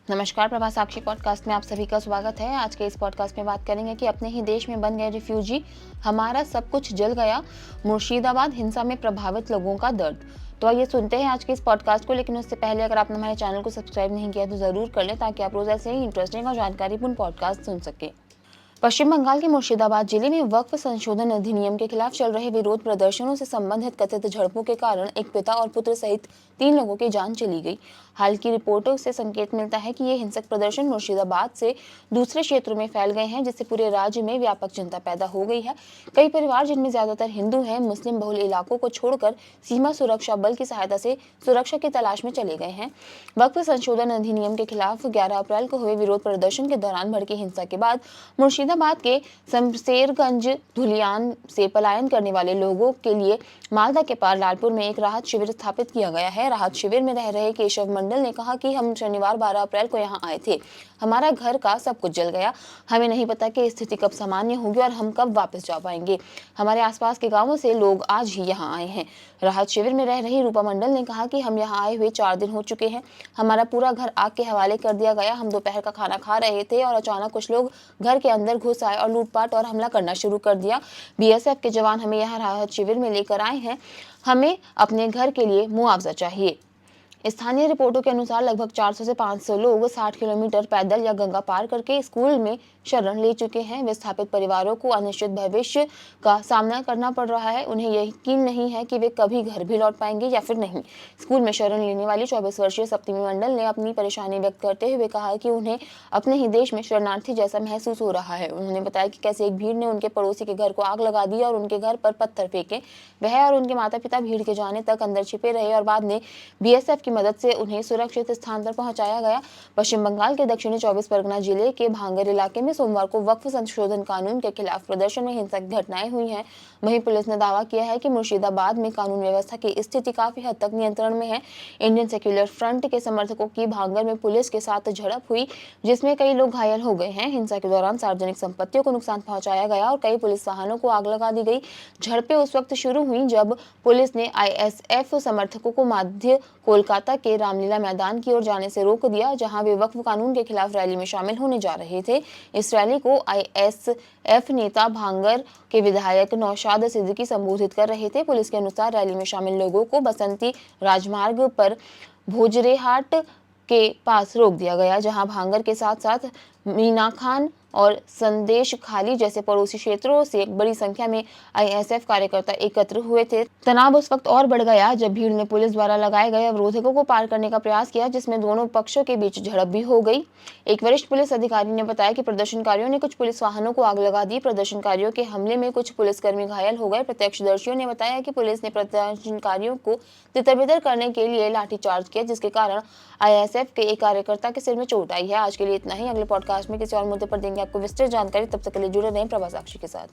नमस्कार, प्रभा साक्षी पॉडकास्ट में आप सभी का स्वागत है। आज के इस पॉडकास्ट में बात करेंगे कि अपने ही देश में बन गए रिफ्यूजी, हमारा सब कुछ जल गया, मुर्शिदाबाद हिंसा में प्रभावित लोगों का दर्द। तो आइए सुनते हैं आज के इस पॉडकास्ट को। लेकिन उससे पहले अगर आपने हमारे चैनल को सब्सक्राइब नहीं किया तो जरूर कर लें, ताकि आप रोज ऐसे ही इंटरेस्टिंग और जानकारीपूर्ण पॉडकास्ट सुन सके। पश्चिम बंगाल के मुर्शिदाबाद जिले में वक्फ संशोधन अधिनियम के खिलाफ चल रहे विरोध प्रदर्शनों से संबंधित कथित झड़पों के कारण एक पिता और पुत्र सहित 3 लोगों की जान चली गई। हाल की रिपोर्टों से संकेत मिलता है कि ये हिंसक प्रदर्शन मुर्शिदाबाद से दूसरे क्षेत्रों में फैल गए हैं, जिससे पूरे राज्य में व्यापक चिंता पैदा हो गई है। कई परिवार, जिनमें ज्यादातर हिंदू हैं, मुस्लिम बहुल इलाकों को छोड़कर सीमा सुरक्षा बल की सहायता से सुरक्षा की तलाश में चले गए हैं। वक्फ संशोधन अधिनियम के खिलाफ 11 अप्रैल को हुए विरोध प्रदर्शन के दौरान भड़की हिंसा के बाद मुर्शिदाबाद के शमशेरगंज धुलियान से पलायन करने वाले लोगों के लिए मालदा के पार लालपुर में एक राहत शिविर स्थापित किया गया है। राहत शिविर में रह रहे केशव मंडल ने कहा कि हम शनिवार 12 अप्रैल को यहाँ आए थे। हमारा घर का सब कुछ जल गया। हमें नहीं पता कि स्थिति कब सामान्य होगी और हम कब वापस जा पाएंगे। हमारे आसपास के गांवों से लोग आज ही यहाँ आए हैं। राहत शिविर में रह रही रूपा मंडल ने कहा कि हम यहाँ आए हुए 4 दिन हो चुके हैं। हमारा पूरा घर आग के हवाले कर दिया गया। हम दोपहर का खाना खा रहे थे और अचानक कुछ लोग घर के अंदर घुस आए और लूटपाट और हमला करना शुरू कर दिया। बीएसएफ के जवान हमें यहाँ राहत शिविर में लेकर आए हैं। हमें अपने घर के लिए मुआवजा चाहिए। स्थानीय रिपोर्टों के अनुसार लगभग 400 से 500 लोग 60 किलोमीटर पैदल या गंगा पार करके स्कूल में शरण ले चुके हैं। विस्थापित परिवारों को अनिश्चित भविष्य का सामना करना पड़ रहा है। उन्हें यकीन नहीं है कि वे कभी घर भी लौट पाएंगे या फिर नहीं। स्कूल में शरण लेने वाली 24 वर्षीय सप्तमी मंडल ने अपनी परेशानी व्यक्त करते हुए कहा कि उन्हें अपने ही देश में शरणार्थी जैसा महसूस हो रहा है। उन्होंने बताया कि कैसे एक भीड़ ने उनके पड़ोसी के घर को आग लगा दी और उनके घर पर पत्थर फेंके। वह और उनके माता पिता भीड़ के जाने तक अंदर छिपे रहे और बाद में बीएसएफ की मदद से उन्हें सुरक्षित स्थान पर पहुंचाया गया। पश्चिम बंगाल के दक्षिणी 24 परगना जिले के भांगर इलाके में सोमवार को वक्फ संशोधन कानून के खिलाफ प्रदर्शन में हिंसक घटनाएं हुई हैं। वहीं पुलिस ने दावा किया है कि मुर्शिदाबाद में कानून व्यवस्था की स्थिति काफी हद तक नियंत्रण में है। इंडियन सेक्युलर फ्रंट के समर्थकों की भांगर में पुलिस के साथ झड़प हुई, जिसमें कई लोग घायल हो गए हैं। हिंसा के दौरान सार्वजनिक संपत्तियों को नुकसान पहुंचाया गया और कई पुलिस वाहनों को आग लगा दी गई। झड़पें उस वक्त शुरू हुई जब पुलिस ने आईएसएफ समर्थकों को मध्य कोलकाता के रामलीला मैदान की ओर जाने से रोक दिया, जहां वे वक्फ कानून के खिलाफ रैली में शामिल होने जा रहे थे। इस रैली को आईएसएफ नेता भांगर के विधायक नौशाद सिद्दीकी संबोधित कर रहे थे। पुलिस के अनुसार रैली में शामिल लोगों को बसंती राजमार्ग पर भोजरेहाट के पास रोक दिया गया, जहां भांगर के साथ साथ मीना खान और संदेश खाली जैसे पड़ोसी क्षेत्रों से एक बड़ी संख्या में आईएसएफ कार्यकर्ता एकत्र हुए थे। तनाव उस वक्त और बढ़ गया जब भीड़ ने पुलिस द्वारा लगाए गए अवरोधकों को पार करने का प्रयास किया, जिसमें दोनों पक्षों के बीच झड़प भी हो गई। एक वरिष्ठ पुलिस अधिकारी ने बताया कि प्रदर्शनकारियों ने कुछ पुलिस वाहनों को आग लगा दी। प्रदर्शनकारियों के हमले में कुछ पुलिसकर्मी घायल हो गए। प्रत्यक्षदर्शियों ने बताया कि पुलिस ने प्रदर्शनकारियों को तितर-बितर करने के लिए लाठीचार्ज किया, जिसके कारण आईएसएफ के एक कार्यकर्ता के सिर में चोट आई है। आज के लिए इतना ही। अगले पॉडकास्ट में किसी और मुद्दे पर देंगे आपको विस्तृत जानकारी। तब तक के लिए जुड़े रहें प्रभा साक्षी के साथ।